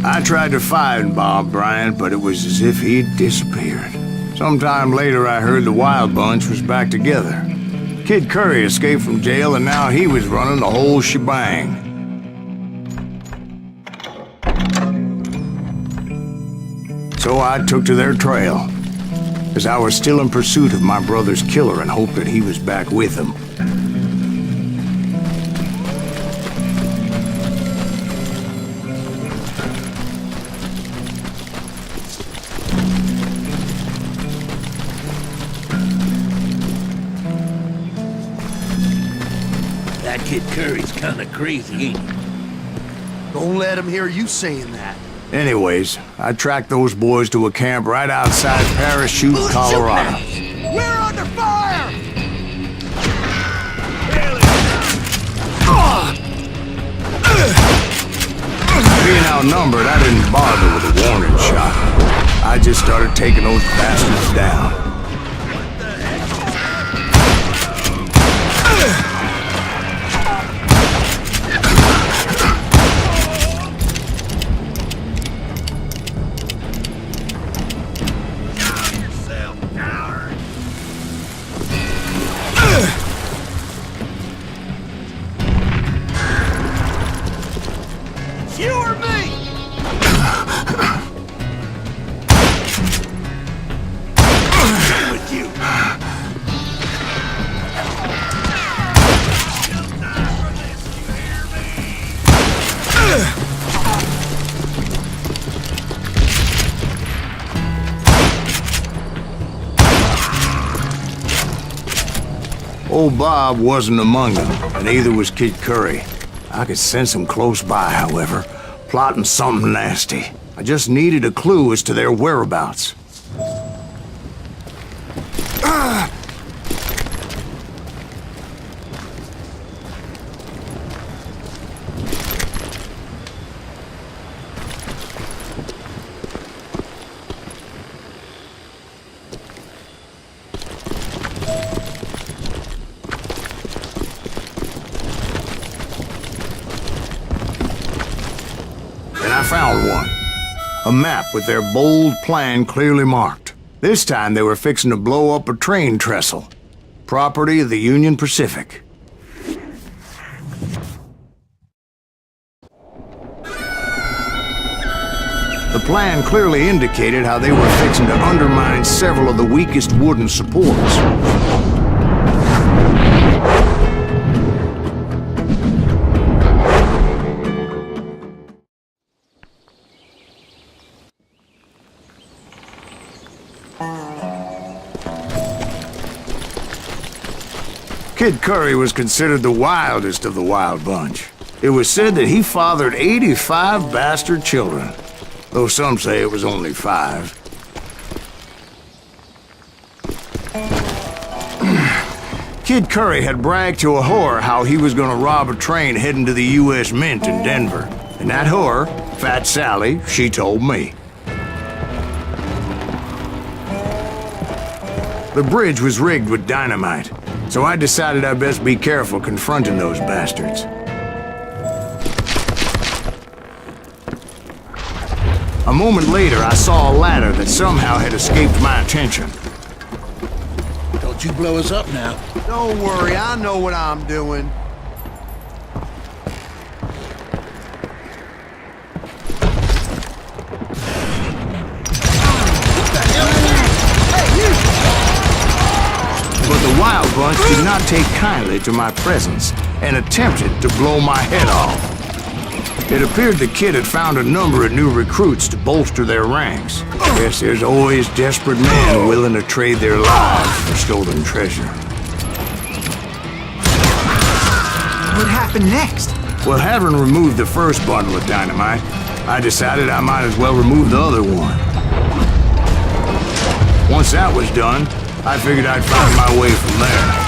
I tried to find Bob Bryant, but it was as if he'd disappeared. Sometime later, I heard the Wild Bunch was back together. Kid Curry escaped from jail, and now he was running the whole shebang. So I took to their trail, as I was still in pursuit of my brother's killer and hoped that he was back with him. That Kid Curry's kinda crazy, ain't he? Don't let him hear you saying that. Anyways, I tracked those boys to a camp right outside Parachute, Colorado. We're under fire! Being outnumbered, I didn't bother with a warning shot. I just started taking those bastards down. You or me? With you. Old Bob wasn't among them, and neither was Kid Curry. I could sense him close by, however, plotting something nasty. I just needed a clue as to their whereabouts. I found one. A map with their bold plan clearly marked. This time they were fixing to blow up a train trestle. Property of the Union Pacific. The plan clearly indicated how they were fixing to undermine several of the weakest wooden supports. Kid Curry was considered the wildest of the Wild Bunch. It was said that he fathered 85 bastard children, though some say it was only 5. Kid Curry had bragged to a whore how he was gonna rob a train heading to the U.S. Mint in Denver. And that whore, Fat Sally, she told me. The bridge was rigged with dynamite, so I decided I'd best be careful confronting those bastards. A moment later, I saw a ladder that somehow had escaped my attention. Don't you blow us up now. Don't worry, I know what I'm doing. But the Wild Bunch did not take kindly to my presence and attempted to blow my head off. It appeared the kid had found a number of new recruits to bolster their ranks. Guess there's always desperate men willing to trade their lives for stolen treasure. What happened next? Well, having removed the first bundle of dynamite, I decided I might as well remove the other one. Once that was done, I figured I'd find my way from there.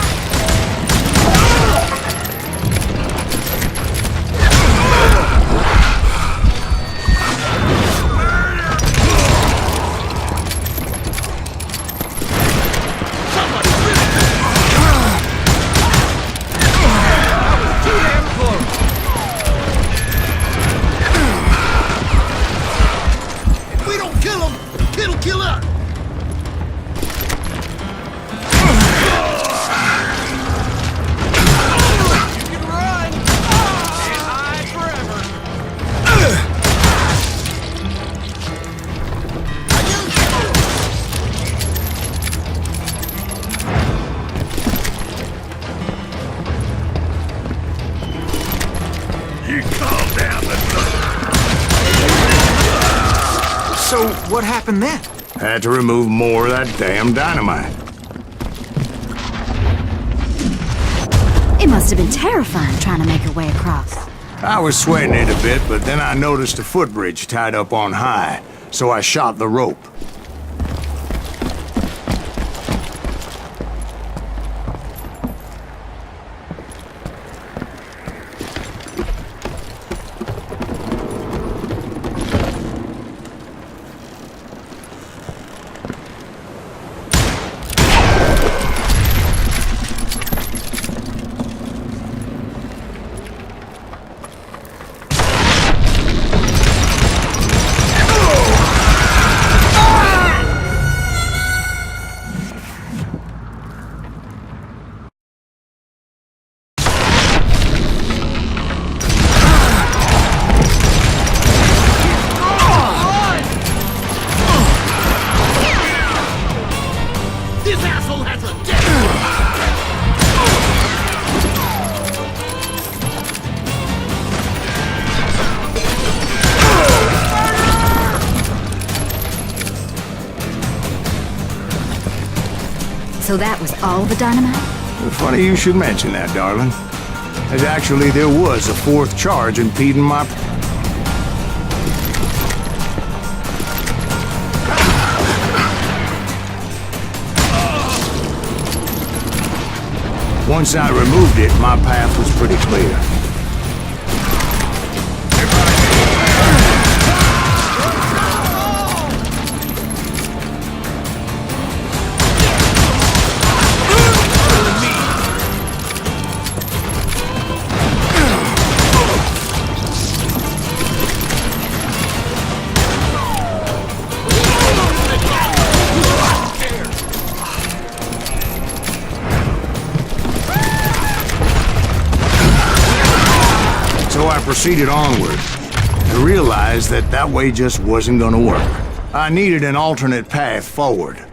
You calm down, So, what happened then? Had to remove more of that damn dynamite. It must have been terrifying trying to make your way across. I was sweating it a bit, but then I noticed a footbridge tied up on high, so I shot the rope. This asshole has a death. So that was all the dynamite? Funny you should mention that, darling. As actually, there was a fourth charge impeding my... Once I removed it, my path was pretty clear. So I proceeded onward to realize that that way just wasn't gonna work. I needed an alternate path forward.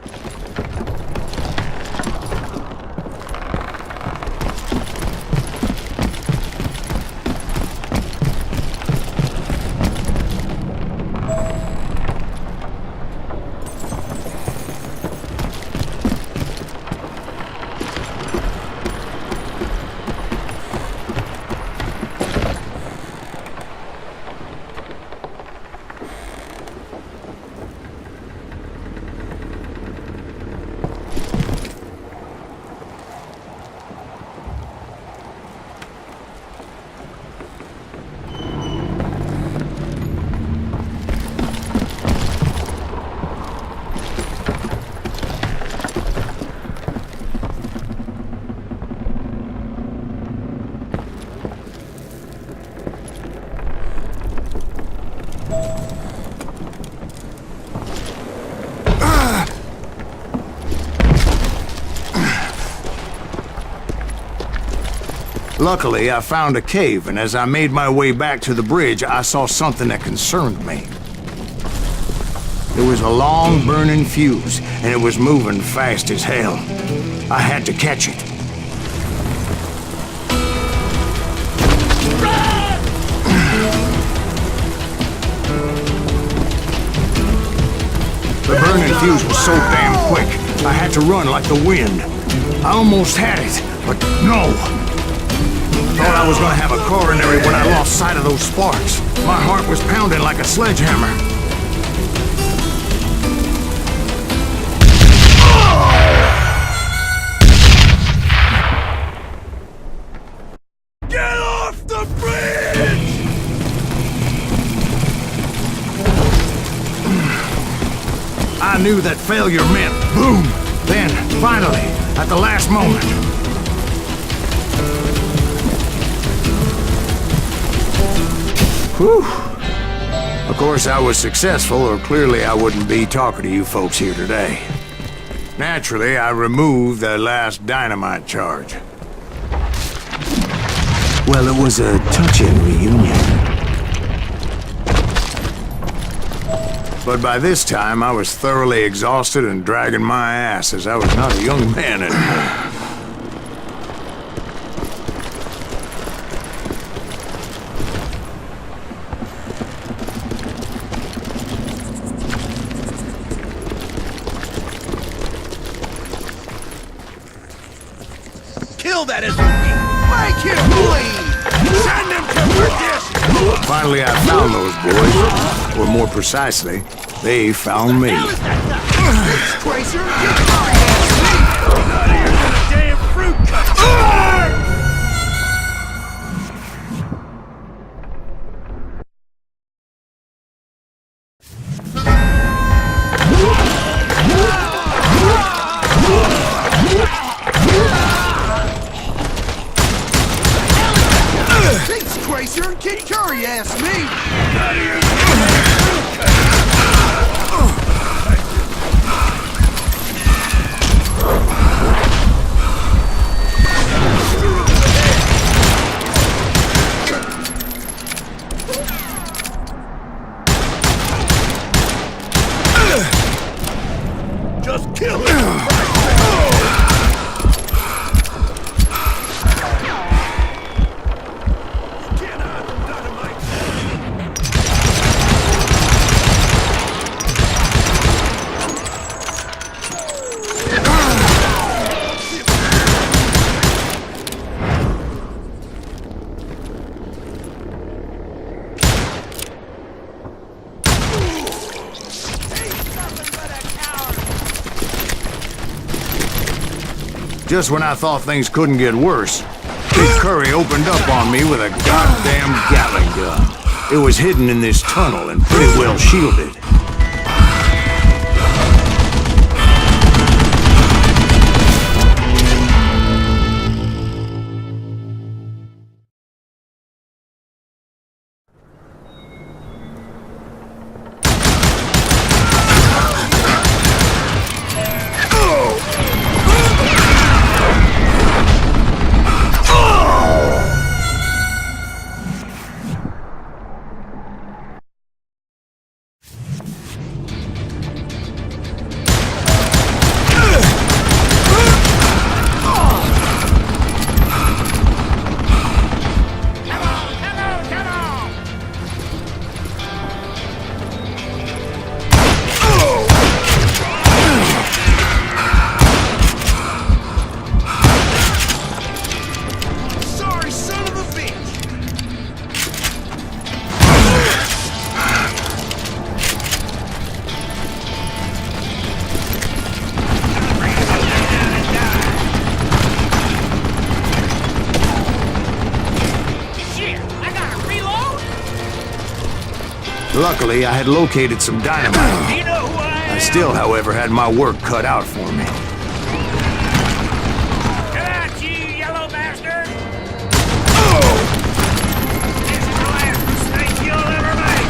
Luckily, I found a cave, and as I made my way back to the bridge, I saw something that concerned me. It was a long, burning fuse, and it was moving fast as hell. I had to catch it. The burning fuse was so damn quick, I had to run like the wind. I almost had it, but no! Thought I was gonna have a coronary when I lost sight of those sparks. My heart was pounding like a sledgehammer. Get off the bridge! I knew that failure meant boom. Then, finally, at the last moment, whew. Of course, I was successful, or clearly I wouldn't be talking to you folks here today. Naturally, I removed the last dynamite charge. Well, it was a touching reunion. But by this time, I was thoroughly exhausted and dragging my ass as I was not a young man anymore. Kill that SOB! Make him bleed! Send him to perdition! Finally, I found those boys. Or more precisely, they found me. Tracer, get your ass me! Not here than a damn fruit cut! Thanks, Tracer, get your ass me! Not here than a damn fruit cut! Just kill him! Can't hide from dynamite! Just when I thought things couldn't get worse, Big Curry opened up on me with a goddamn Gatling gun. It was hidden in this tunnel and pretty well shielded. Luckily, I had located some dynamite. You know who I am? I still, however, had my work cut out for me. Come out, you yellow bastard! This is the last mistake you'll ever make!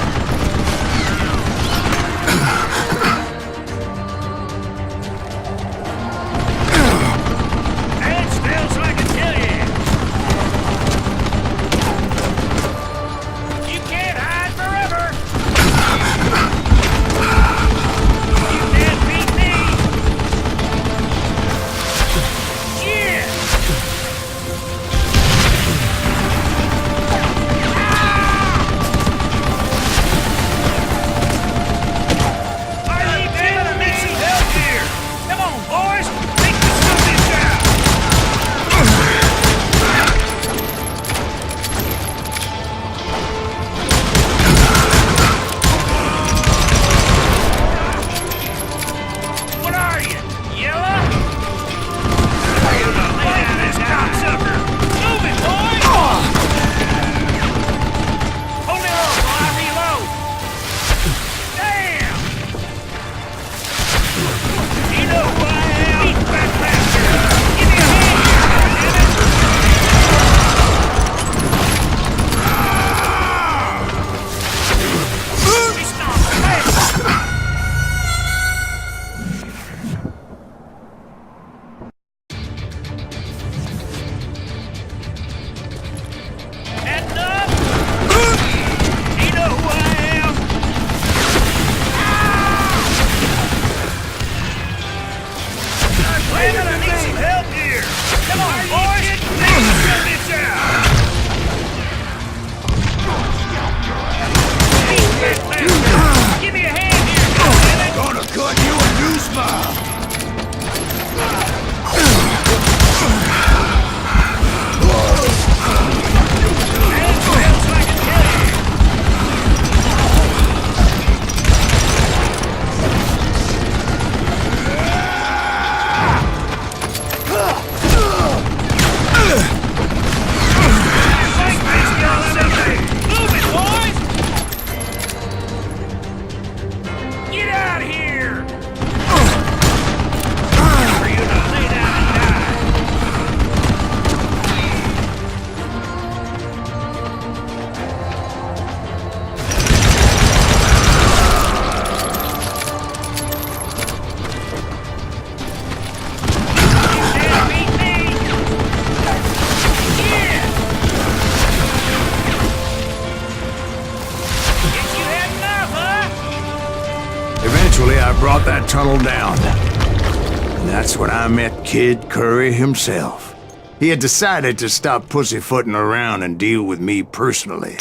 Stand still so I can kill you! You can't hide forever! You can't beat me! Yeah! I need to need some help here! Come on, boys! Take this bitch out! What are you? Yellow? Lay down this cocksucker! Move it, boys! Hold it on while I reload! Damn! You know who I am? Eat that bastard! Give me a hand here, goddammit! He's not the Heading up! You know who I am! Wait a minute, I need some help here! Come on, boys! Take this bitch out! Eat that bastard! Give me a hand here, goddammit! Gonna cut you a new smile! brought that tunnel down. And that's when I met Kid Curry himself. He had decided to stop pussyfooting around and deal with me personally.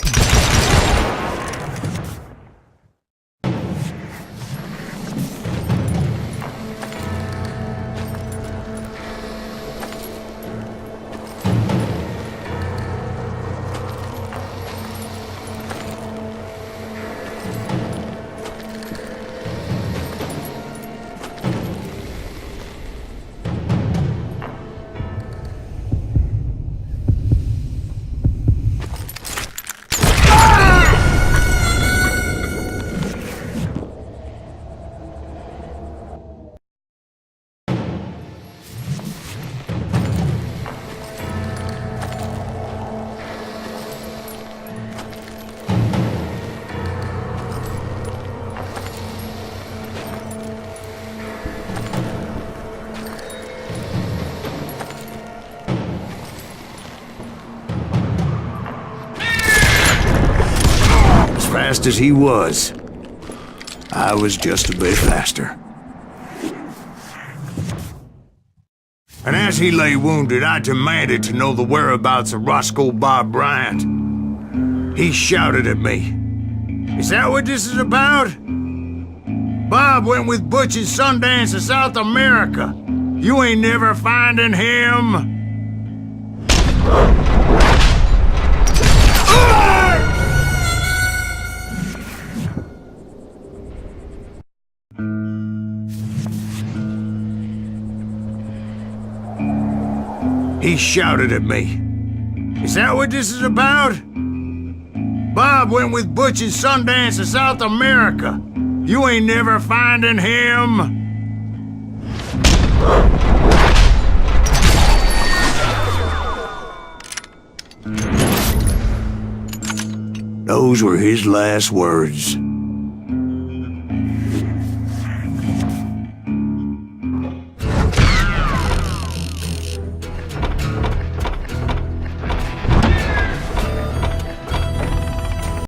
Fast as he was, I was just a bit faster. And as he lay wounded, I demanded to know the whereabouts of Roscoe Bob Bryant. He shouted at me, "Is that what this is about? Bob went with Butch and Sundance to South America. You ain't never finding him." He shouted at me, "Is that what this is about? Bob went with Butch and Sundance to South America. You ain't never finding him." Those were his last words.